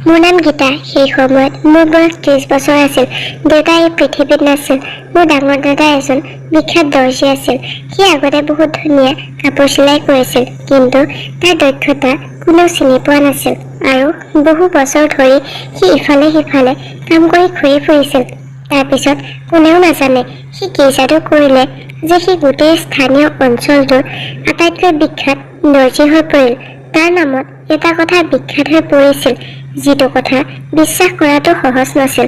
মোৰ নাম গীতা। সেই সময়ত মোৰ বয়স 30 বছৰ আছিল। দেউতা এই পৃথিৱীত নাছিল। মোৰ ডাঙৰ দাদা এজন বিখ্যাত দৰ্জী আছিল। সি আগতে বহুত ধুনীয়া কাপোৰ চিলাই কৰিছিল, কিন্তু তাৰ দক্ষতা কোনেও চিনি পোৱা নাছিল আৰু বহু বছৰ ধৰি সি ইফালে সিফালে কাম কৰি ঘূৰি ফুৰিছিল। তাৰপিছত কোনেও নাজানে সি কি যাদু কৰিলে যে সি গোটেই স্থানীয় অঞ্চলটোৰ আটাইতকৈ বিখ্যাত দৰ্জী হৈ পৰিল। তাৰ নামত এটা কথা বিখ্যাত হৈ পৰিছিল, যিটো কথা বিশ্বাস কৰাটো সহজ নাছিল।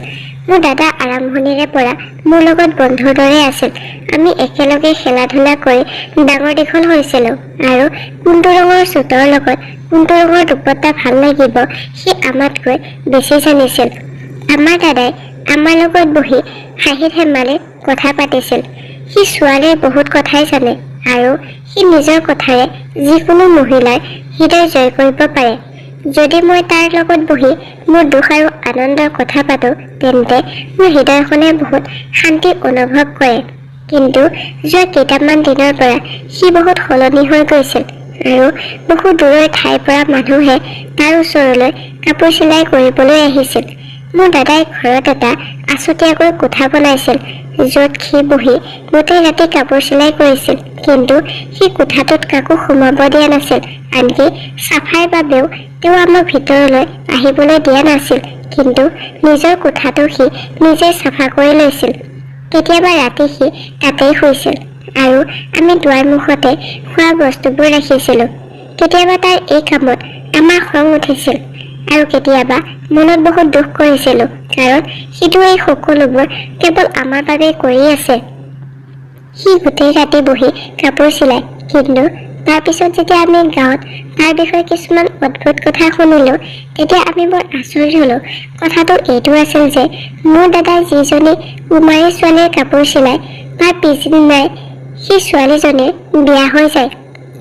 মোৰ দাদা আৰম্ভণিৰে পৰা মোৰ লগত বন্ধুৰ দৰে আছিল। আমি একেলগে খেলা ধূলা কৰি ডাঙৰ দীঘল হৈছিলোঁ আৰু কোনটো ৰঙৰ চুটৰ লগত কোনটো ৰঙৰ দুপট্টা ভাল লাগিব সি আমাতকৈ বেছি জানিছিল। আমাৰ দাদাই আমাৰ লগত বহি হাঁহি ধেমালি কথা পাতিছিল। সি ছোৱালীৰ বহুত কথাই জানে আৰু সি নিজৰ কথাৰে যিকোনো মহিলাৰ হৃদয় জয় কৰিব পাৰে। যদি মই তাৰ লগত বহি মোৰ দুখ আৰু আনন্দৰ কথা পাতোঁ, তেন্তে মোৰ হৃদয়খনে বহুত শান্তি অনুভৱ কৰে। কিন্তু যোৱা কেইটামান দিনৰ পৰা সি বহুত সলনি হৈ গৈছিল আৰু বহু দূৰৰ ঠাইৰ পৰা মানুহে তাৰ ওচৰলৈ কাপোৰ চিলাই কৰিবলৈ আহিছিল। মোৰ দাদাই ঘৰত এটা আছুতীয়াকৈ কোঠা বনাইছিল, য'ত সি বহি গোটেই ৰাতি কাপোৰ চিলাই কৰিছিল। কিন্তু সি কোঠাটোত কাকো সোমাব দিয়া নাছিল, আনকি চাফাইৰ বাবেও তেওঁ আমাক ভিতৰলৈ আহিবলৈ দিয়া নাছিল। কিন্তু নিজৰ কোঠাটো সি নিজে চাফা কৰি লৈছিল। কেতিয়াবা ৰাতি সি তাতেই শুইছিল আৰু আমি দুৱাৰ মুখতে খোৱা বস্তুবোৰ ৰাখিছিলোঁ। কেতিয়াবা তাৰ এই কামত আমাৰ খং উঠিছিল আৰু কেতিয়াবা মনত বহুত দুখ কৰিছিলোঁ, কাৰণ সিটো এই সকলোবোৰ কেৱল আমাৰ বাবে কৰি আছে। সি গোটেই ৰাতি বহি কাপোৰ চিলায়, কিন্তু তাৰপিছত যেতিয়া আমি গাঁৱত তাৰ বিষয়ে কিছুমান অদ্ভুত কথা শুনিলোঁ, তেতিয়া আমি বৰ আচৰিত হ'লোঁ। কথাটো এইটো আছিল যে মোৰ দাদাই যিজনী কুমাৰী ছোৱালীৰ কাপোৰ চিলায়, তাৰ পিছদিনাই সেই ছোৱালীজনীৰ বিয়া হৈ যায়।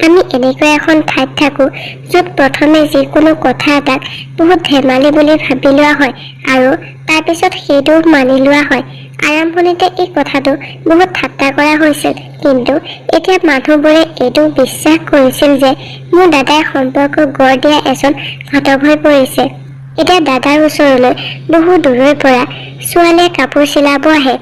আমি এনেকুৱা এখন ঠাইত থাকোঁ য'ত প্ৰথমে যিকোনো কথা এটাক বহুত ধেমালি বুলি ভাবি লোৱা হয় আৰু তাৰপিছত সেইটো মানি লোৱা হয়। আৰম্ভণিতে এই কথাটো বহুত ঠাট্টা কৰা হৈছিল, কিন্তু এতিয়া মানুহবোৰে এইটো বিশ্বাস কৰিছিল যে মোৰ দাদাই সম্পৰ্ক গঢ় দিয়া এজন ঘটক হৈ পৰিছে। এতিয়া দাদাৰ ওচৰলৈ বহু দূৰৰ পৰা ছোৱালীয়ে কাপোৰ চিলাব আহে।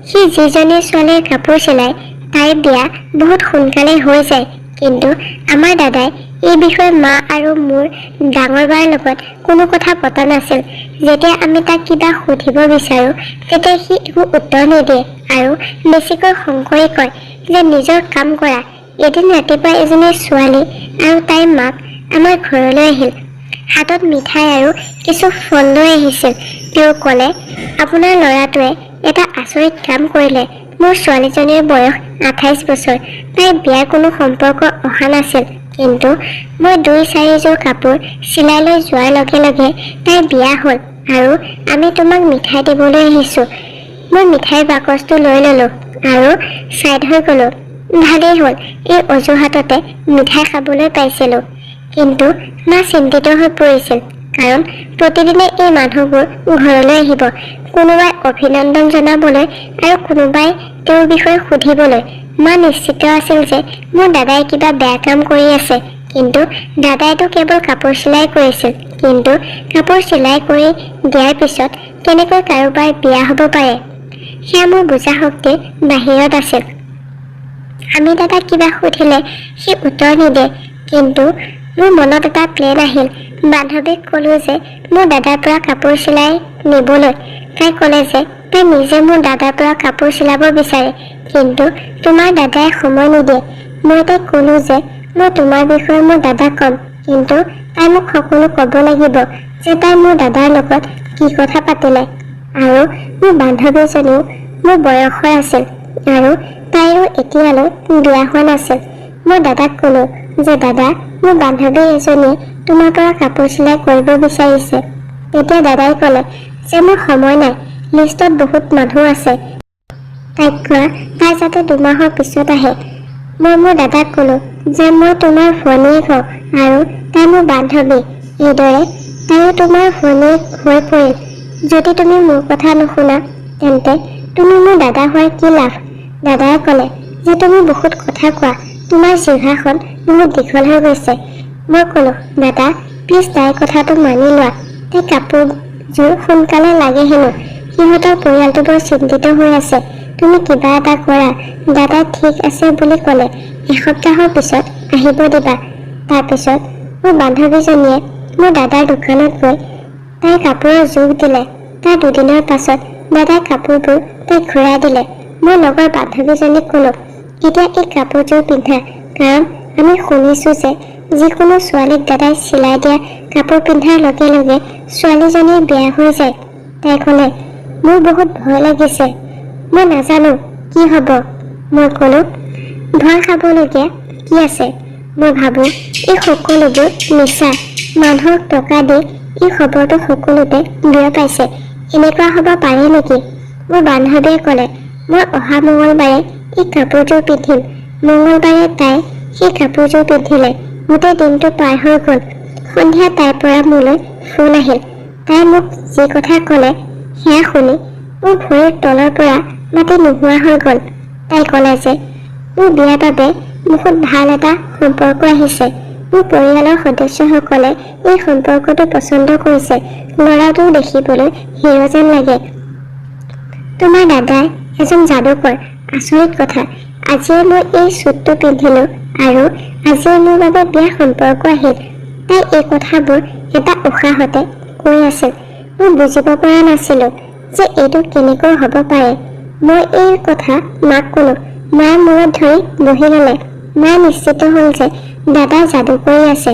সি যিজনী ছোৱালীৰ কাপোৰ চিলায়, তাইৰ বিয়া বহুত সোনকালে হৈ যায়। কিন্তু আমাৰ দাদাই এই বিষয়ে মা আৰু মোৰ ডাঙৰ বাৰ লগত কোনো কথা পতা নাছিল। যেতিয়া আমি তাক কিবা সুধিব বিচাৰোঁ, তেতিয়া সি একো উত্তৰ নিদিয়ে আৰু বেছিকৈ খং কৰি কয় যে নিজৰ কাম কৰা। এদিন ৰাতিপুৱা এজনী ছোৱালী আৰু তাইৰ মাক আমাৰ ঘৰলৈ আহিল। হাতত মিঠাই আৰু কিছু ফল লৈ আহিছিল। তেওঁ ক'লে, আপোনাৰ ল'ৰাটোৱে এটা আচৰিত কাম কৰিলে। মোৰ ছোৱালীজনীৰ বয়স 28 বছৰ। তাইৰ বিয়াৰ কোনো সম্পৰ্ক অহা নাছিল, কিন্তু মই 2-4 যোৰ কাপোৰ চিলাই লৈ যোৱাৰ লগে লগে তাইৰ বিয়া হ'ল আৰু আমি তোমাক মিঠাই দিবলৈ আহিছোঁ। মই মিঠাইৰ বাকচটো লৈ ল'লোঁ আৰু ছাইড হৈ গ'লোঁ। ভালেই হ'ল, এই অজুহাততে মিঠাই খাবলৈ পাইছিলোঁ। কিন্তু মা চিন্তিত হৈ পৰিছিল, কাৰণ প্ৰতিদিনে এই মানুহবোৰ ঘৰলৈ আহিব, কোনোবাই অভিনন্দন জনাবলৈ আৰু কোনোবাই তেওঁৰ বিষয়ে সুধিবলৈ। মা নিশ্চিত আছিল যে মোৰ দাদাই কিবা বেয়া কাম কৰি আছে, কিন্তু দাদাইতো কেৱল কাপোৰ চিলাই কৰিছিল। কিন্তু কাপোৰ চিলাই কৰি দিয়াৰ পিছত কেনেকৈ কাৰোবাৰ বিয়া হ'ব পাৰে, সেয়া মোৰ বুজা শক্তিৰ বাহিৰত আছিল। আমি দাদাক কিবা সুধিলে সি উত্তৰ নিদিয়ে, কিন্তু মোৰ মনত এটা প্লেন আহিল। বান্ধৱীক ক'লোঁ যে মোৰ দাদাৰ পৰা কাপোৰ চিলাই নিবলৈ। তাই ক'লে যে তাই নিজে মোৰ দাদাৰ পৰা কাপোৰ চিলাব বিচাৰে, কিন্তু তোমাৰ দাদাই সময় নিদিয়ে। মই তাইক ক'লোঁ যে মই তোমাৰ বিষয়ে মোৰ দাদাক ক'ম, কিন্তু তাই মোক সকলো ক'ব লাগিব যে তাই মোৰ দাদাৰ লগত কি কথা পাতিলে। আৰু মোৰ বান্ধৱীজনীও মোৰ বয়সৰ আছিল আৰু তাইৰো এতিয়ালৈ বিয়া হোৱা নাছিল। মই দাদাক ক'লোঁ যে দাদা, মোৰ বান্ধৱী এজনীয়ে তোমাৰ পৰা কাপোৰ চিলাই কৰিব বিচাৰিছে। তেতিয়া দাদাই ক'লে যে মোৰ সময় নাই, লিষ্টত বহুত মানুহ আছে, তাইক কোৱা তাই যাতে 2 মাহৰ পিছত আহে। মই মোৰ দাদাক ক'লোঁ যে মই তোমাৰ ভনীয়েক হওঁ আৰু তাই মোৰ বান্ধৱী। এইদৰে তাইও তোমাৰ ভনীয়েক হৈ পৰিল। যদি তুমি মোৰ কথা নুশুনা, তেন্তে তুমি মোৰ দাদা হোৱাৰ কি লাভ? দাদাই ক'লে যে তুমি বহুত কথা কোৱা, তোমাৰ জিভাখন বহুত দীঘল হৈ গৈছে। মই ক'লোঁ দাদা, প্লিজ তাইৰ কথাটো মানি লোৱা। তাই কাপোৰযোৰ সোনকালে লাগে হেনো। সিহঁতৰ পৰিয়ালটো বৰ চিন্তিত হৈ আছে। তুমি কিবা এটা কৰা। দাদা ঠিক আছে বুলি ক'লে। এসপ্তাহৰ পিছত আহিব দিবা। তাৰপিছত মোৰ বান্ধৱীজনীয়ে মোৰ দাদাৰ দোকানত গৈ তাইৰ কাপোৰৰ জোখ দিলে। তাৰ দুদিনৰ পাছত দাদাৰ কাপোৰবোৰ তাইক ঘূৰাই দিলে। মই লগৰ বান্ধৱীজনীক ক'লো, এতিয়া এই কাপোৰযোৰ পিন্ধা, কাৰণ আমি শুনিছোঁ যে যিকোনো ছোৱালীক দাদাই চিলাই দিয়া কাপোৰ পিন্ধাৰ লগে লগে ছোৱালীজনীৰ বেয়া হৈ যায়। তাই ক'লে, মোৰ বহুত ভয় লাগিছে, মই নাজানো কি হ'ব। মই ক'লো, ভয় খাবলগীয়া কি আছে? মই ভাবোঁ এই সকলোবোৰ মিছা। মানুহক টকা দি এই খবৰটো সকলোতে বিয়পাইছে। এনেকুৱা হ'ব পাৰে নেকি? মোৰ বান্ধৱীয়ে ক'লে, মই অহা মঙলবাৰে এই কাপোৰযোৰ পিন্ধিম। মঙলবাৰে তাই সেই কাপোৰযোৰ পিন্ধিলে। গোটেই দিনটো পাৰ হৈ গ'ল। সন্ধিয়া তাইৰ পৰা মোলৈ ফোন আহিল। তাই মোক যি কথা ক'লে সেয়া শুনি মোৰ ভৰিৰ তলৰ পৰা মাটি নোহোৱা হৈ গ'ল। তাই ক'লে যে মোৰ বিয়াৰ বাবে বহুত ভাল এটা সম্পৰ্ক আহিছে। মোৰ পৰিয়ালৰ সদস্যসকলে এই সম্পৰ্কটো পচন্দ কৰিছে। ল'ৰাটোও দেখিবলৈ হিৰ' যেন লাগে। তোমাৰ দাদাই এজন যাদুকৰ। আচৰিত কথা, আজিয়ে মই এই চুটটো পিন্ধিলোঁ আৰু আজিয়ে মোৰ বাবে বিয়া সম্পৰ্ক আহিল। তাই এই কথাবোৰ এটা উশাহতে কৈ আছিল। মই বুজিব পৰা নাছিলোঁ যে এইটো কেনেকৈ হ'ব পাৰে। মই এই কথা মাক ক'লো। মায়ে মূৰত ধৰি বহি ল'লে। মায়ে নিশ্চিত হ'ল যে দাদা যাদু কৰি আছে।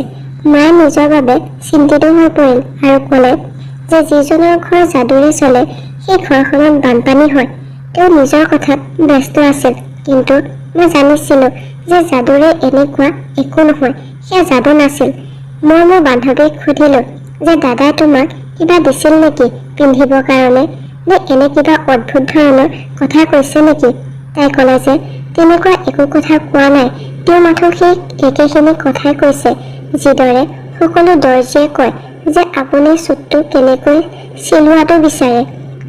মায়ে নিজৰ বাবে চিন্তিত হৈ পৰিল আৰু ক'লে যে যিজনৰ ঘৰ যাদুৰে চলে সেই ঘৰখনত বানপানী হয়। তেওঁ নিজৰ কথাত ব্যস্ত আছিল, কিন্তু মই জানিছিলোঁ যে যাদুৰে এনেকুৱা একো নহয়। সেয়া যাদু নাছিল। মই মোৰ বান্ধৱীক সুধিলোঁ যে দাদাই তোমাক কিবা দিছিল নেকি পিন্ধিবৰ কাৰণে, নে এনে কিবা অদ্ভুত ধৰণৰ কথা কৈছে নেকি? তাই ক'লে যে তেনেকুৱা একো কথা কোৱা নাই। তেওঁ মাথো সেই একেখিনি কথাই কৈছে যিদৰে সকলো দৰ্জীয়ে কয় যে আপুনি চুটটো কেনেকৈ চিলোৱাটো বিচাৰে।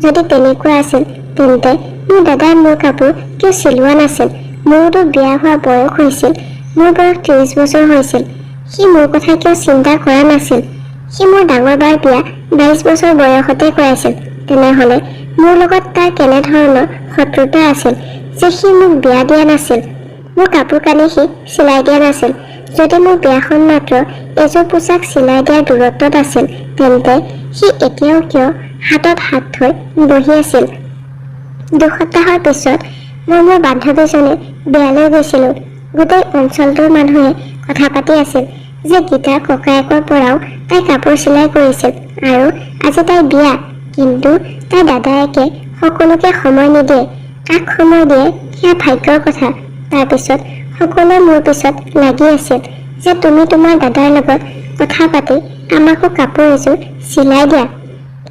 যদি তেনেকুৱা আছিল তেন্তে মোৰ দাদাই মোৰ কাপোৰ কিয় চিলোৱা নাছিল? মোৰতো বিয়া হোৱা বয়স হৈছিল। মোৰ বয়স 30 বছৰ হৈছিল। সি মোৰ কথা কিয় চিন্তা কৰা নাছিল? সি মোৰ ডাঙৰ বাৰ বিয়া 22 বছৰ বয়সতে কৰাইছিল। তেনেহ'লে মোৰ লগত তাৰ কেনেধৰণৰ শত্ৰুতা আছিল যে সি মোক বিয়া দিয়া নাছিল? মোৰ কাপোৰ কানি সি চিলাই দিয়া নাছিল। যদি মোৰ বিয়াখন মাত্ৰ এযোৰ পোছাক চিলাই দিয়াৰ দূৰত্বত আছিল তেন্তে সি এতিয়াও কিয় হাতত হাত থৈ বহি আছিল? 2 সপ্তাহৰ পিছত মই মোৰ বান্ধৱীজনীৰ বিয়ালৈ গৈছিলোঁ। গোটেই অঞ্চলটোৰ মানুহে কথা পাতি আছিল যে গীতাৰ ককায়েকৰ পৰাও তাই কাপোৰ চিলাই কৰিছিল আৰু আজি তাই বিয়া। কিন্তু তাই দাদায়েকে সকলোকে সময় নিদিয়ে। কাক সময় দিয়ে সেয়া ভাগ্যৰ কথা। তাৰপিছত সকলোৱে মোৰ পিছত লাগি আছিল যে তুমি তোমাৰ দাদাৰ লগত কথা পাতি আমাকো কাপোৰ এযোৰ চিলাই দিয়া।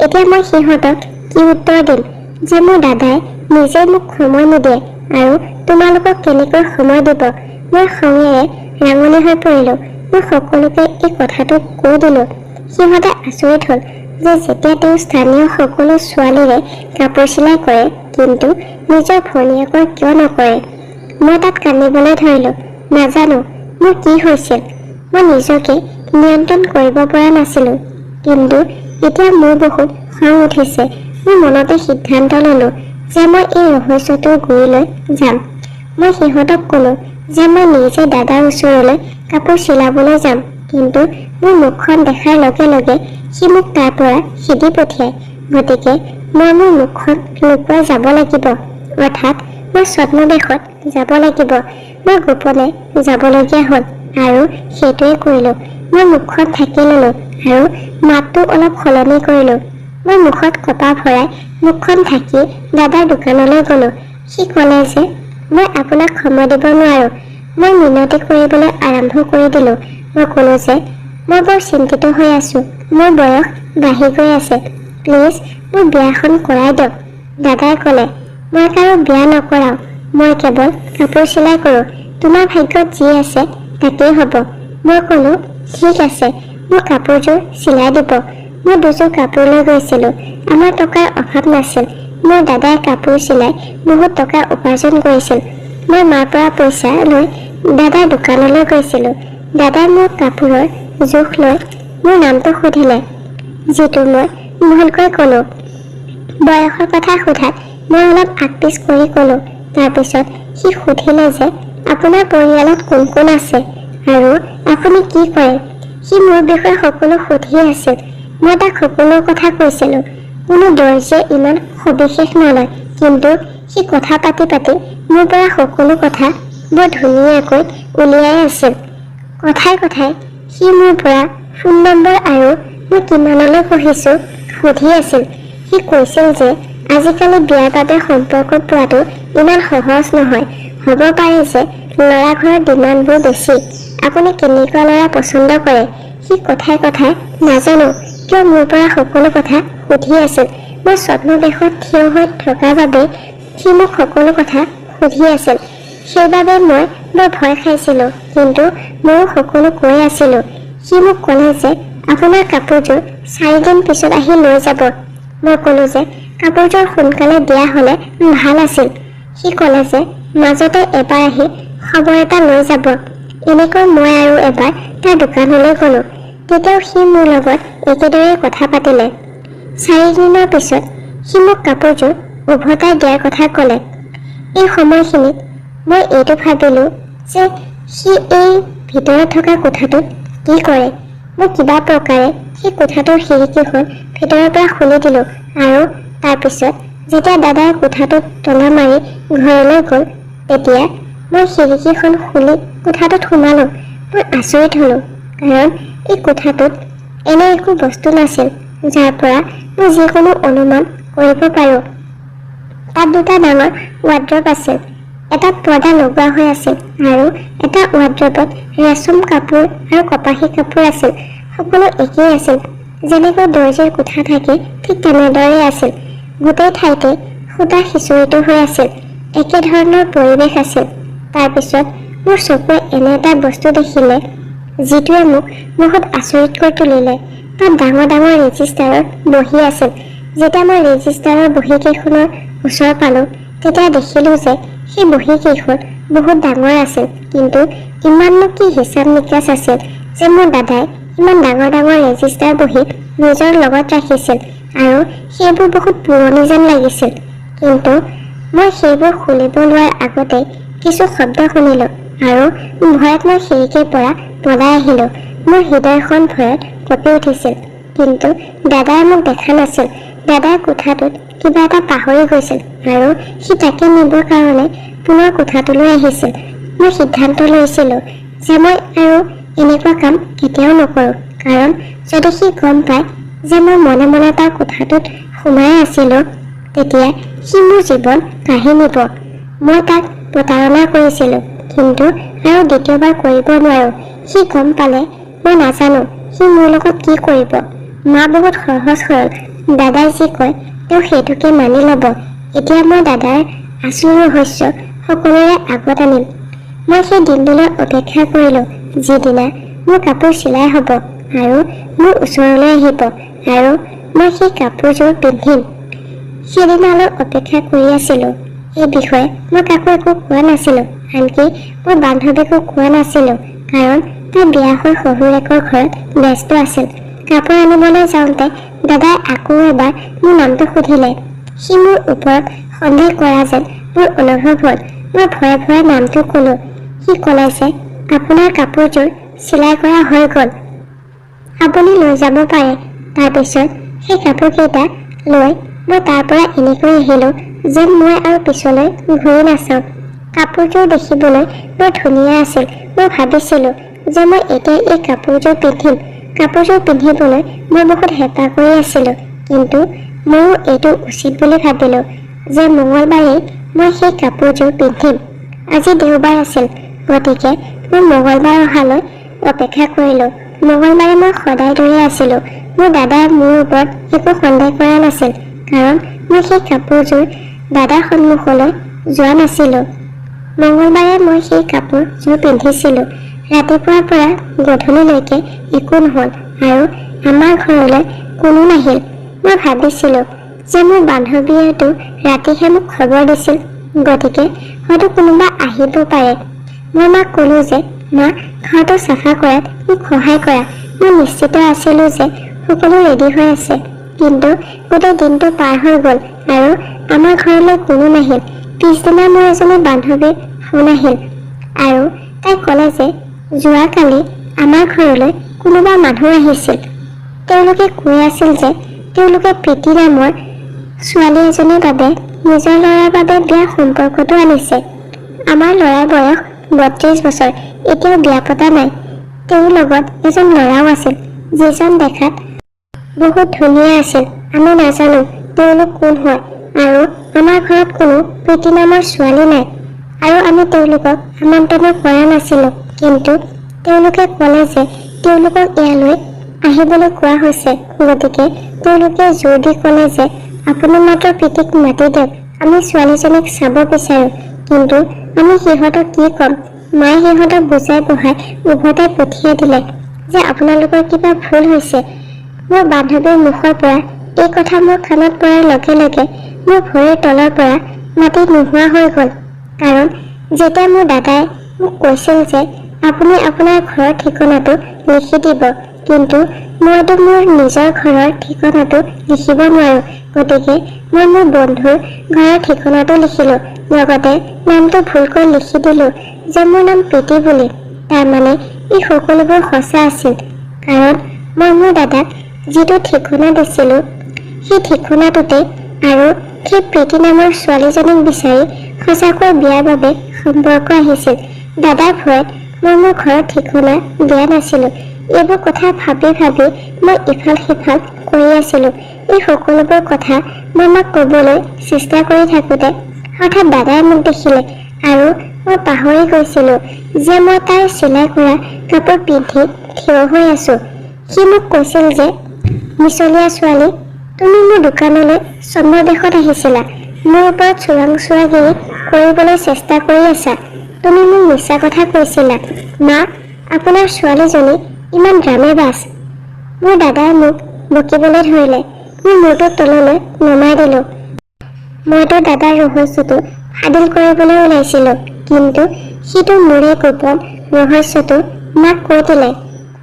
এতিয়া মই সিহঁতক কি উত্তৰ দিম যে মোৰ দাদাই নিজে মোক সময় নিদিয়ে আৰু তোমালোকক কেনেকৈ সময় দিব? মই খঙেৰে ৰাঙনি হৈ পৰিলোঁ। মই সকলোকে এই কথাটো কৈ দিলোঁ। সিহঁতে আচৰিত হ'ল যে যেতিয়া তেওঁ স্থানীয় সকলো ছোৱালীৰে কাপোৰ চিলাই কৰে কিন্তু নিজৰ ভনীয়েকৰ কিয় নকৰে। মই তাত কান্দিবলৈ ধৰিলোঁ। নাজানো মোৰ কি হৈছিল। মই নিজকে নিয়ন্ত্ৰণ কৰিব পৰা নাছিলোঁ। কিন্তু এতিয়া মোৰ বহুত খং উঠিছে। মই মনতে সিদ্ধান্ত ল'লোঁ যে মই এই ৰহস্যটোৰ গুৰিলৈ যাম। মই সিহঁতক ক'লোঁ যে মই নিজে দাদাৰ ওচৰলৈ কাপোৰ চিলাবলৈ যাম, কিন্তু মোৰ মুখখন দেখাৰ লগে লগে সি মোক তাৰ পৰা খেদি পঠিয়ায়। গতিকে মই মোৰ মুখখন লুকুৱাই যাব লাগিব, অৰ্থাৎ মই ছদ্মবেশত যাব লাগিব। মই গোপনে যাবলগীয়া হ'ল আৰু সেইটোৱে কৰিলোঁ। মই মুখখন ঢাকি ল'লোঁ আৰু মাতটো অলপ সলনি কৰিলোঁ। মই মুখত কপা ভৰাই মুখখন ঢাকি দাদাৰ দোকানলৈ গ'লোঁ। সি ক'লে যে মই আপোনাক সময় দিব নোৱাৰোঁ। মই মিনতি কৰিবলৈ আৰম্ভ কৰি দিলোঁ। মই ক'লোঁ যে মই বৰ চিন্তিত হৈ আছোঁ। মোৰ বয়স বাঢ়ি গৈ আছে। প্লিজ মোৰ বিয়াখন কৰাই দিয়ক। দাদাই ক'লে, মই কাৰো বিয়া নকৰাওঁ। মই কেৱল কাপোৰ চিলাই কৰোঁ। তোমাৰ ভাগ্যত যি আছে তাকেই হ'ব। মই ক'লোঁ, ঠিক আছে, মোৰ কাপোৰযোৰ চিলাই দিব। মই 2যোৰ কাপোৰ লৈ গৈছিলোঁ। আমাৰ টকাৰ অভাৱ নাছিল। মোৰ দাদাই কাপোৰ চিলাই বহুত টকা উপাৰ্জন কৰিছিল। মই মাৰ পৰা পইচা লৈ দাদাৰ দোকানলৈ গৈছিলোঁ। দাদাই মোৰ কাপোৰৰ জোখ লৈ মোৰ নামটো সুধিলে। যিটো মই ভুলকৈ ক'লো। বয়সৰ কথা সোধাত মই অলপ আগপিছ কৰি ক'লো। তাৰপিছত সি সুধিলে যে আপোনাৰ পৰিয়ালত কোন কোন আছে আৰু আপুনি কি কৰে। সি মোৰ বিষয়ে সকলো সুধি আছিল। মই তাক সকলো কথা কৈছিলোঁ। কোনো দৰ্জীয়ে ইমান সবিশেষ নলয়, কিন্তু সি কথা পাতি পাতি মোৰ পৰা সকলো কথা বৰ ধুনীয়াকৈ উলিয়াই আছিল। কথাই কথাই সি মোৰ পৰা ফোন নম্বৰ আৰু মই কিমানলৈ পঢ়িছোঁ সুধি আছিল। সি কৈছিল যে আজিকালি বিয়াৰ বাবে সম্পৰ্ক পোৱাটো ইমান সহজ নহয়। হ'ব পাৰে যে ল'ৰা ঘৰৰ ডিমাণ্ডবোৰ বেছি। আপুনি কেনেকুৱা ল'ৰা পচন্দ কৰে। সি কথাই কথাই নাজানো কিয় মোৰ পৰা সকলো কথা সুধি আছিল। মই ছদ্মবেশত থিয় হৈ থকাৰ বাবে সি মোক সকলো কথা সুধি আছিল। সেইবাবে মই বৰ ভয় খাইছিলোঁ, কিন্তু ময়ো সকলো কৈ আছিলোঁ। সি মোক ক'লে যে আপোনাৰ কাপোৰযোৰ 4 দিন পিছত আহি লৈ যাব। মই ক'লো যে কাপোৰযোৰ সোনকালে দিয়া হ'লে ভাল আছিল। সি ক'লে যে মাজতে এবাৰ আহি খবৰ এটা লৈ যাব। এনেকৈ মই আৰু এবাৰ তাৰ দোকানলৈ গ'লো। তেতিয়াও সি মোৰ লগত একেদৰে কথা পাতিলে। 4 দিনৰ পিছত সি মোক কাপোৰযোৰ উভতাই দিয়াৰ কথা ক'লে। এই সময়খিনিত মই এইটো ভাবিলোঁ যে সি এই ভিতৰত থকা কোঠাটোত কি কৰে। মই কিবা প্ৰকাৰে সেই কোঠাটোৰ খিৰিকীখন ভিতৰৰ পৰা খুলি দিলোঁ আৰু তাৰপিছত যেতিয়া দাদাই কোঠাটোত তলা মাৰি ঘৰলৈ গ'ল, তেতিয়া মই খিৰিকীখন খুলি কোঠাটোত সোমালোঁ। মই আচৰিত হ'লোঁ, কাৰণ এই কোঠাটোত এনে একো বস্তু নাছিল যাৰ পৰা মই যিকোনো অনুমান কৰিব পাৰোঁ। তাত 2টা ডাঙৰ ৱাৰ্ড্ৰব আছিল। এটাত পৰ্দা লগোৱা হৈ আছিল আৰু এটা ৱাৰ্ড্ৰবত ৰেচম কাপোৰ আৰু কপাহী কাপোৰ আছিল। সকলো একেই আছিল। যেনেকৈ দৰ্জীৰ কোঠা থাকে ঠিক তেনেদৰেই আছিল। গোটেই ঠাইতে সূতা সিঁচৰিত হৈ আছিল। একেধৰণৰ পৰিৱেশ আছিল। তাৰপিছত মোৰ চকুৱে এনে এটা বস্তু দেখিলে যিটোৱে মোক বহুত আচৰিত কৰি তুলিলে। তাত ডাঙৰ ডাঙৰ ৰেজিষ্টাৰৰ বহী আছিল। যেতিয়া মই ৰেজিষ্টাৰৰ বহীকেইখনৰ ওচৰ পালোঁ, তেতিয়া দেখিলোঁ যে সেই বহীকেইখন বহুত ডাঙৰ আছিল। কিন্তু ইমাননো কি হিচাপ নিকাচ আছিল যে মোৰ দাদাই ইমান ডাঙৰ ডাঙৰ ৰেজিষ্টাৰ বহী নিজৰ লগত ৰাখিছিল আৰু সেইবোৰ বহুত পুৰণি যেন লাগিছিল। কিন্তু মই সেইবোৰ খুলিব লোৱাৰ আগতে কিছু শব্দ শুনিলোঁ আৰু ভয়ত মই খিৰিকীৰ পৰা পলাই আহিলোঁ। মোৰ হৃদয়খন ভয়ত কঁপি উঠিছিল, কিন্তু দাদাই মোক দেখা নাছিল। দাদাই কোঠাটোত কিবা এটা পাহৰি গৈছিল আৰু সি তাকে নিবৰ কাৰণে পুনৰ কোঠাটোলৈ আহিছিল। মই সিদ্ধান্ত লৈছিলোঁ যে মই আৰু এনেকুৱা কাম কেতিয়াও নকৰোঁ, কাৰণ যদি সি গম পায় যে মই মনে মনে তাৰ কোঠাটোত সোমাই আছিলোঁ, তেতিয়া সি মোৰ জীৱন কাঢ়ি নিব। মই তাক প্ৰতাৰণা কৰিছিলোঁ, কিন্তু আৰু দ্বিতীয়বাৰ কৰিব নোৱাৰোঁ। সি গম পালে মই নাজানো সি মোৰ লগত কি কৰিব। মা বহুত সহজ সৰল। দাদাই যি কয় তেওঁ সেইটোকে মানি ল'ব। এতিয়া মই দাদাৰ আচল ৰহস্য সকলোৰে আগত আনিম। মই সেই দিনটোলৈ অপেক্ষা কৰিলোঁ যিদিনা মোৰ কাপোৰ চিলাই হ'ব আৰু মোৰ ওচৰলৈ আহিব আৰু মই সেই কাপোৰযোৰ পিন্ধিম। সেইদিনালৈ অপেক্ষা কৰি আছিলোঁ। এই বিষয়ে মই কাকো একো কোৱা নাছিলোঁ, আনকি মই বান্ধৱীকো কোৱা নাছিলোঁ, কাৰণ তাই বিয়া হৈ শহুৰেকৰ ঘৰত ব্যস্ত আছিল। কাপোৰ আনিবলৈ যাওঁতে দাদাই আকৌ এবাৰ মোৰ নামটো সুধিলে। সি মোৰ ওপৰত সন্দেহ কৰা যেন মোৰ অনুভৱ হ'ল। মই ভয়ে ভয়ে নামটো ক'লোঁ। সি ক'লে যে আপোনাৰ কাপোৰযোৰ চিলাই কৰা হৈ গ'ল, আপুনি লৈ যাব পাৰে। তাৰপিছত সেই কাপোৰকেইটা লৈ মই তাৰ পৰা এনেকৈ আহিলোঁ যেন মই আৰু পিছলৈ ঘূৰি নাচাওঁ। কাপোৰযোৰ দেখিবলৈ বৰ ধুনীয়া আছিল। মই ভাবিছিলোঁ যে মই এতিয়া এই কাপোৰযোৰ পিন্ধিম। কাপোৰযোৰ পিন্ধিবলৈ মই বহুত হেঁপাহ কৰি আছিলোঁ, কিন্তু ময়ো এইটো উচিত বুলি ভাবিলোঁ যে মঙলবাৰেই মই সেই কাপোৰযোৰ পিন্ধিম। আজি দেওবাৰ আছিল, গতিকে মই মঙলবাৰ অহালৈ অপেক্ষা কৰিলোঁ। মঙলবাৰে মই সদায় দৰে আছিলোঁ। মোৰ দাদাই মোৰ ওপৰত একো সন্দেহ কৰা নাছিল, কাৰণ মই সেই কাপোৰযোৰ দাদাৰ সন্মুখলৈ যোৱা নাছিলোঁ। মঙলবাৰে মই সেই কাপোৰযোৰ পিন্ধিছিলোঁ। ৰাতিপুৱাৰ পৰা গধূলিলৈকে একো নহ'ল আৰু আমাৰ ঘৰলৈ কোনো নাহিল। মই ভাবিছিলোঁ যে মোৰ বান্ধৱীয়েতো ৰাতিহে মোক খবৰ দিছিল, গতিকে হয়তো কোনোবা আহিব পাৰে। মই মাক ক'লোঁ যে মা, ঘৰটো চাফা কৰাত মোক সহায় কৰা। মই নিশ্চিত আছিলোঁ যে সকলো ৰেডি হৈ আছে, কিন্তু গোটেই দিনটো পাৰ হৈ গ'ল আৰু আমাৰ ঘৰলৈ কোনো নাহিল। পিছদিনা মোৰ এজনী বান্ধৱীৰ ফোন আহিল আৰু তাই ক'লে যে যোৱাকালি আমাৰ ঘৰলৈ কোনোবা মানুহ আহিছিল। তেওঁলোকে কৈ আছিল যে তেওঁলোকে প্ৰীতি নামৰ ছোৱালী এজনীৰ বাবে নিজৰ ল'ৰাৰ বাবে বিয়া সম্পৰ্কটো আনিছে। আমাৰ ল'ৰাৰ বয়স 32 বছৰ, এতিয়াও বিয়া পতা নাই। তেওঁৰ লগত এজন ল'ৰাও আছিল, যিজন দেখাত বহুত ধুনীয়া আছিল। আমি নাজানো তেওঁলোক কোন হয় আৰু আমাৰ ঘৰত কোনো প্ৰীতি নামৰ ছোৱালী নাই আৰু আমি তেওঁলোকক আমন্ত্ৰণ কৰা নাছিলোঁ, কিন্তু তেওঁলোকে ক'লে যে তেওঁলোকক ইয়ালৈ আহিবলৈ কোৱা হৈছে। গতিকে তেওঁলোকে জোৰ দি ক'লে যে আপুনি মাত্ৰ প্ৰীতিক মাতি দিয়ক, আমি ছোৱালীজনীক চাব বিচাৰোঁ। কিন্তু আমি সিহঁতক কি ক'ম? মায়ে সিহঁতক বুজাই বঢ়াই উভতাই পঠিয়াই দিলে যে আপোনালোকৰ কিবা ভুল হৈছে। মোৰ বান্ধৱীৰ মুখৰ পৰা এই কথা মোৰ কাণত পৰাৰ লগে লগে মোৰ ভৰিৰ তলৰ পৰা মাটি নোহোৱা হৈ গ'ল। কাৰণ যেতিয়া মোৰ দাদাই মোক কৈছিল যে আপুনি আপোনাৰ ঘৰৰ ঠিকনাটো লিখি দিব, কিন্তু মইতো মোৰ নিজৰ ঘৰৰ ঠিকনাটো লিখিব নোৱাৰোঁ। গতিকে মই মোৰ বন্ধুৰ ঘৰৰ ঠিকনাটো লিখিলোঁ, লগতে নামটো ভুলকৈ লিখি দিলোঁ যে মোৰ নাম প্ৰীতি বুলি। তাৰমানে ই সকলোবোৰ সঁচা আছিল, কাৰণ মই মোৰ দাদাক যিটো ঠিকনা দিছিলোঁ সেই ঠিকনাটোতে আৰু সেই প্ৰীতি নামৰ ছোৱালীজনীক বিচাৰি সঁচাকৈ বিয়াৰ বাবে সম্পৰ্ক আহিছিল। দাদাৰ ভয়ত মই মোৰ ঘৰৰ ঠিকনা দিয়া নাছিলোঁ। এইবোৰ কথা ভাবি ভাবি মই ইফাল সিফাল কৰি আছিলোঁ। এই সকলোবোৰ কথা মই মাক ক'বলৈ চেষ্টা কৰি থাকোঁতে হঠাৎ দাদাই মোক দেখিলে আৰু মই পাহৰি গৈছিলোঁ যে মই তাৰ চিলাই কৰা কাপোৰ পিন্ধি থিয় হৈ আছোঁ। সি মোক কৈছিল যে মিছলীয়া ছোৱালী, তুমি মোৰ দোকানলৈ ছদ্মবেশত আহিছিলা, মোৰ ওপৰত চোৰাংচোৱাগিৰি কৰিবলৈ চেষ্টা কৰি আছা। তুমি মোক মিছা কথা কৈছিলা। মা, আপোনাৰ ছোৱালীজনী ইমান ড্ৰামেবাজ। মোৰ দাদাই মোক বকিবলৈ ধৰিলে। মই মূৰটো তললৈ নমাই দিলোঁ। মইতো দাদাৰ ৰহস্যটো ফাদিল কৰিবলৈ ওলাইছিলোঁ, কিন্তু সিটো মোৰে গোপন ৰহস্যটো মাক কৈ দিলে।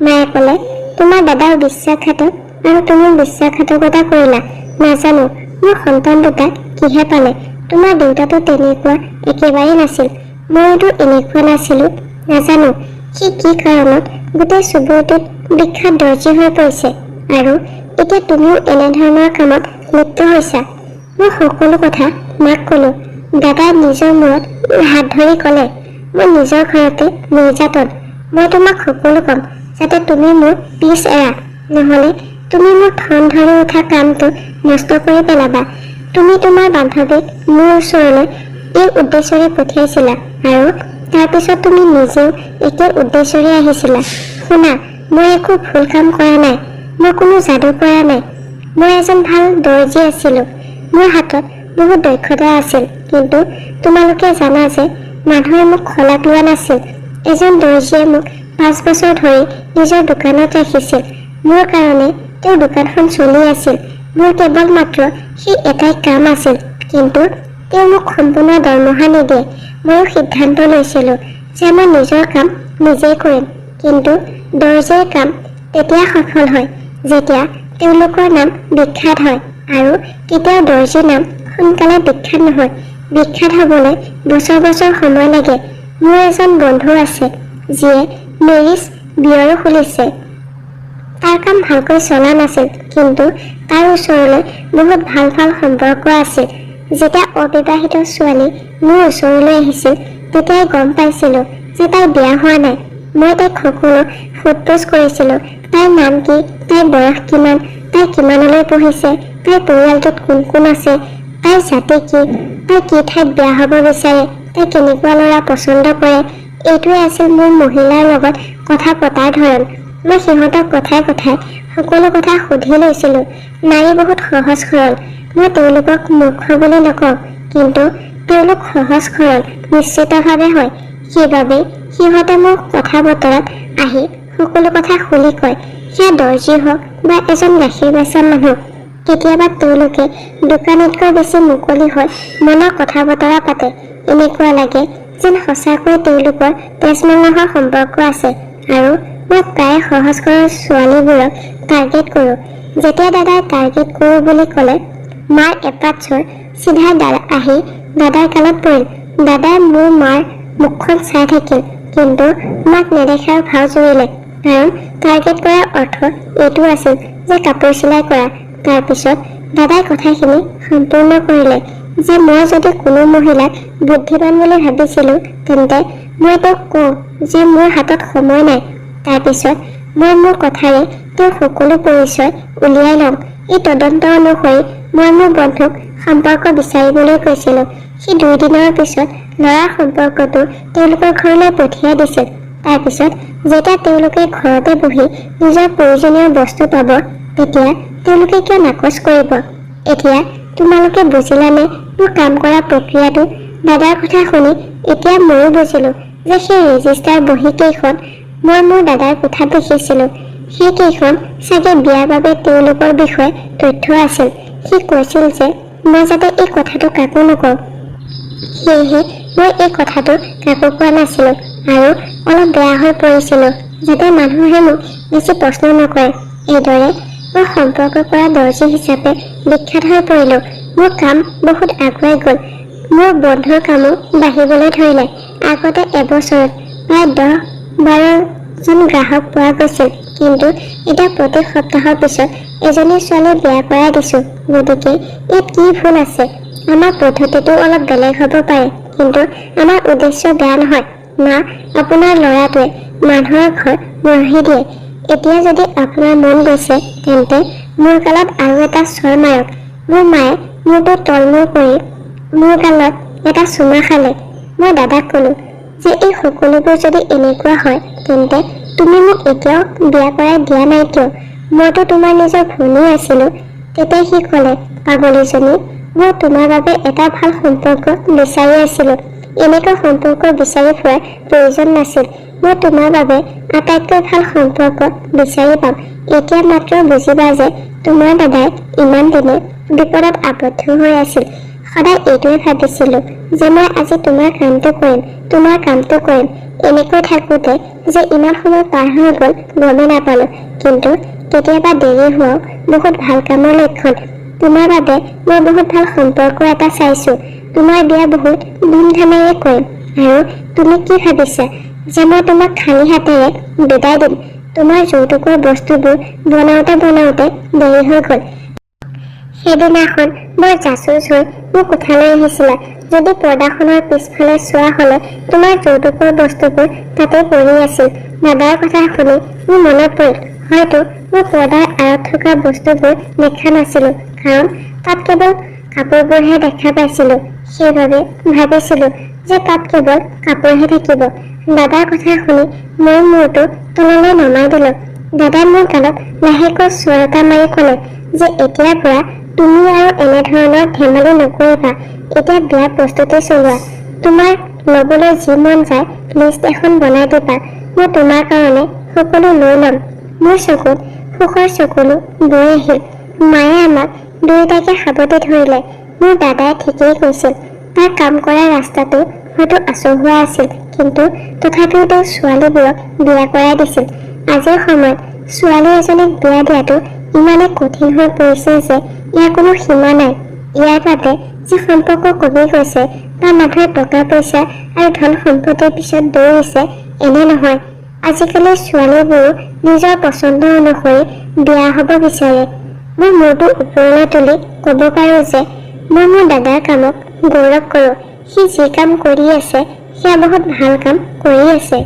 মায়ে ক'লে তোমাৰ দাদাৰ বিশ্বাসঘাতক আৰু তুমি বিশ্বাসঘাতকতা কৰিলা। নাজানো মোৰ সন্তান দুটা কিহে পালে। তোমাৰ দেউতাটো তেনেকুৱা একেবাৰেই নাছিল, ময়োতো এনেকুৱা নাছিলোঁ। নাজানো সি কি কাৰণত গোটেই চুবুৰীটোত বিখ্যাত দৰ্জী হৈ পৰিছে আৰু এতিয়া তুমিও এনেধৰণৰ কামত লিপ্ত হৈছা। মই সকলো কথা মাক ক'লোঁ। দাদাই নিজৰ মূৰত হাত ধৰি ক'লে মই নিজৰ ঘৰতে নিৰ্যাতন। মই তোমাক সকলো ক'ম যাতে তুমি মোৰ পিছ এৰা, নহ'লে তুমি মোৰ ধন ধৰি উঠা কামটো নষ্ট কৰি পেলাবা। তুমি তোমাৰ বান্ধৱীক মোৰ ওচৰলৈ এই উদ্দেশ্যৰে পঠিয়াইছিলা আৰু তাৰপিছত তুমি নিজেও একে উদ্দেশ্যৰে আহিছিলা। শুনা, মই একো ভুল কাম কৰা নাই, মই কোনো যাদু কৰা নাই। মই এজন ভাল দৰ্জী আছিলোঁ, মোৰ হাতত বহুত দক্ষতা আছিল, কিন্তু তোমালোকে জানা যে মানুহে মোক খলাত লোৱা নাছিল। এজন দৰ্জীয়ে মোক 5 বছৰ ধৰি নিজৰ দোকানত ৰাখিছিল। মোৰ কাৰণে তেওঁৰ দোকানখন চলি আছিল। মোৰ কেৱল মাত্ৰ সেই এটাই কাম আছিল, কিন্তু তেওঁ মোক সম্পূৰ্ণ দৰমহা নিদিয়ে। ময়ো সিদ্ধান্ত লৈছিলোঁ যে মই নিজৰ কাম নিজেই কৰিম, কিন্তু দৰ্জীৰ কাম তেতিয়া সফল হয় যেতিয়া তেওঁলোকৰ নাম বিখ্যাত হয়, আৰু কেতিয়াও দৰ্জীৰ নাম সোনকালে বিখ্যাত নহয়। বিখ্যাত হ'বলৈ বছৰ বছৰ সময় লাগে। মোৰ এজন বন্ধু আছে যিয়ে মেৰিজ বিয়ৰো খুলিছে। তাৰ কাম ভালকৈ চলা নাছিল, কিন্তু তাৰ ওচৰলৈ বহুত ভাল ভাল সম্পৰ্ক আছিল। যেতিয়া অবিবাহিত ছোৱালী মোৰ ওচৰলৈ আহিছিল তেতিয়াই গম পাইছিলোঁ যে তাই বিয়া হোৱা নাই। মই তাইক সকলো সোধ-পোছ কৰিছিলোঁ। তাইৰ নাম কি, তাইৰ বয়স কিমান, তাই কিমানলৈ পঢ়িছে, তাইৰ পৰিয়ালটোত কোন কোন আছে, তাইৰ জাতি কি, তাই কি ঠাইত বিয়া হ'ব বিচাৰে, তাই কেনেকুৱা ল'ৰা পচন্দ কৰে। এইটোৱে আছিল মোৰ মহিলাৰ লগত কথা পতাৰ ধৰণ। মই সিহঁতক কথাই কথাই সকলো কথা সুধি লৈছিলোঁ। নাৰী বহুত সহজ সৰল। মই তেওঁলোকক মূৰ্খ বুলি নকওঁ, কিন্তু তেওঁলোক সহজ সৰল নিশ্চিতভাৱে হয়। সেইবাবেই সিহঁতে মোক কথা বতৰাত আহি সকলো কথা খুলি কয়। সেয়া দৰ্জী হওক বা এজন গাখীৰ বেচা মানুহ। কেতিয়াবা তেওঁলোকে দোকানীতকৈ বেছি মুকলি হৈ মনৰ কথা বতৰা পাতে। এনেকুৱা লাগে যেন সঁচাকৈ তেওঁলোকৰ তেজ-মঙহৰ সম্পৰ্ক আছে, আৰু মই প্ৰায় সহজ সৰল ছোৱালীবোৰক টাৰ্গেট কৰোঁ। যেতিয়া দাদাই টাৰ্গেট কৰোঁ বুলি ক'লে মাৰ এপাত চৰ চিধা আহি দাদাৰ কালত পৰিল। দাদাই মোৰ মাৰ মুখখন চাই থাকিল, কিন্তু মাক নেদেখাৰ ভাও জুৰিলে, কাৰণ টাৰ্গেট কৰাৰ অৰ্থ এইটো আছিল যে কাপোৰ চিলাই কৰা। তাৰপিছত দাদাই কথাখিনি সম্পূৰ্ণ কৰিলে যে মই যদি কোনো মহিলাক বুদ্ধিমান বুলি ভাবিছিলোঁ তেন্তে মই তেওঁক কওঁ যে মোৰ হাতত সময় নাই। তাৰপিছত মই মোৰ কথাৰে তেওঁৰ সকলো পৰিচয় উলিয়াই লওঁ। এই তদন্ত অনুসৰি মই মোৰ বন্ধুক সম্পৰ্ক বিচাৰিবলৈ কৈছিলোঁ। সি 2 দিনৰ পিছত ল'ৰাৰ সম্পৰ্কটো তেওঁলোকৰ ঘৰলৈ পঠিয়াই দিছিল। তাৰপিছত যেতিয়া তেওঁলোকে ঘৰতে বহি নিজৰ প্ৰয়োজনীয় বস্তু পাব, তেতিয়া তেওঁলোকে কিয় নাকচ কৰিব? এতিয়া তোমালোকে বুজিলানে মোৰ কাম কৰা প্ৰক্ৰিয়াটো? দাদাৰ কথা শুনি এতিয়া ময়ো বুজিলোঁ যে সেই ৰেজিষ্টাৰ বহীকেইখন মই মোৰ দাদাৰ কোঠাত দেখিছিলোঁ। সেইকেইখন চাগে বিয়াৰ বাবে তেওঁলোকৰ বিষয়ে তথ্য আছিল। সি কৈছিল যে মই যাতে এই কথাটো কাকো নকওঁ, সেয়েহে মই এই কথাটো কাকো কোৱা নাছিলোঁ আৰু অলপ বেয়া হৈ পৰিছিলোঁ যাতে মানুহে মোক বেছি প্ৰশ্ন নকৰে। এইদৰে মই সম্পৰ্ক কৰা দৰ্জী হিচাপে বিখ্যাত হৈ পৰিলোঁ। মোৰ কাম বহুত আগুৱাই গ'ল। মোৰ বন্ধুৰ কামো বাঢ়িবলৈ ধৰিলে। আগতে এবছৰত প্ৰায় 10-12জন গ্ৰাহক পোৱা গৈছিল, কিন্তু এতিয়া প্ৰতি সপ্তাহৰ পিছত এজনী ছোৱালী বিয়া কৰাই দিছোঁ। গতিকে ইয়াত কি ভুল আছে? আমাৰ পদ্ধতিটো অলপ বেলেগ হ'ব পাৰে, কিন্তু আমাৰ উদ্দেশ্য বেয়া নহয়। মা, আপোনাৰ ল'ৰাটোৱে মানুহৰ ঘৰ মৰহি দিয়ে। এতিয়া যদি আপোনাৰ মন গৈছে তেন্তে মোৰ গালত আৰু এটা চৰ মাৰক। মোৰ মায়ে মূৰটো তলমূৰ কৰি মোৰ গালত এটা চুমা খালে। মই দাদাক ক'লোঁ যে এই সকলোবোৰ যদি এনেকুৱা হয় তেন্তে তুমি মোক এতিয়াও বিয়া কৰাই দিয়া নাই কিয়? মইতো তোমাৰ নিজৰ ভনী আছিলোঁ। তেতিয়া সি ক'লে, পাগলীজনী, মই তোমাৰ বাবে এটা ভাল সম্পৰ্ক বিচাৰি আছিলোঁ। এনেকুৱা সম্পৰ্ক বিচাৰি ফুৰাৰ প্ৰয়োজন নাছিল। মই তোমাৰ বাবে আটাইতকৈ ভাল সম্পৰ্ক বিচাৰি পাম। এতিয়া মাত্ৰ বুজিবা যে তোমাৰ দাদাই ইমান দিনে বিপদত আবদ্ধ হৈ আছিল। সদায় এইটোৱে ভাবিছিলোঁ যে মই আজি তোমাৰ কামটো কৰিম। এনেকৈ থাকোঁতে যে ইমান সময় পাৰ হৈ গ'ল গমেই নাপালোঁ। কিন্তু কেতিয়াবা দেৰি হোৱাও বহুত ভাল কামৰ লক্ষণ। তোমাৰ বাবে মই বহুত ভাল সম্পৰ্ক এটা চাইছোঁ। তোমাৰ বিয়া বহুত ধুমধামেৰে কৰিম। আৰু তুমি কি ভাবিছা যে মই তোমাক খালী হাতেৰে বিদায় দিম? তোমাৰ যৌতুকৰ বস্তুবোৰ বনাওঁতে দেৰি হৈ গ'ল। সেইদিনাখন বৰ জাচুচ হৈ মোৰ কোঠালৈ আহিছিলা। যদি পৰ্দাখনৰ পিছফালে চোৱা হ'লে তোমাৰ যৌতুকৰ বস্তুবোৰ তাতে পৰি আছিল। দাদাৰ কথা শুনি মোৰ মনত পৰিল, হয়তো মই পৰ্দাৰ আঁৰত থকা বস্তুবোৰ দেখা নাছিলোঁ, কাৰণ তাত কেৱল কাপোৰবোৰহে দেখা পাইছিলোঁ। সেইবাবে ভাবিছিলোঁ যে তাত কেৱল কাপোৰহে থাকিব। দাদাৰ কথা শুনি মই মূৰটো তললৈ নমাই দিলোঁ। দাদাই মোৰ গালত লাহেকৈ চৰ এটা মাৰি ক'লে যে এতিয়াৰ পৰা তুমি আৰু এনেধৰণৰ ধেমালি নকৰিবা। এতিয়া বিয়াৰ প্ৰস্তুতি চলোৱা। তোমাৰ ল'বলৈ যি মন যায় লিষ্ট এখন বনাই দিবা। মই তোমাৰ কাৰণে সকলো লৈ ল'ম। মোৰ চকুত সুখৰ চকুলো বৈ আহিল। মায়ে আমাক দুয়োটাকে সাবতি ধৰিলে। মোৰ দাদাই ঠিকেই কৈছিল। তাৰ কাম কৰা ৰাস্তাটো হয়তো আচহুৱা আছিল, কিন্তু তথাপিও তেওঁ ছোৱালীবোৰক বিয়া কৰাই দিছিল। আজিৰ সময়ত ছোৱালী এজনীক বিয়া দিয়াটো ইমানেই কঠিন হৈ পৰিছে যে ইয়াৰ কোনো সীমা নাই। ইয়াৰ বাবে যি সম্পৰ্ক কমি গৈছে বা মানুহে টকা পইচা আৰু ধন সম্পত্তিৰ পিছত দৌৰিছে, এনে নহয়। আজিকালি ছোৱালীবোৰো নিজৰ পচন্দ অনুসৰি বিয়া হ'ব বিচাৰে। মই মূৰটো ওপৰলৈ তুলি ক'ব পাৰোঁ যে মই মোৰ দাদাৰ কামক গৌৰৱ কৰোঁ। সি যি কাম কৰি আছে সেয়া বহুত ভাল কাম কৰি আছে।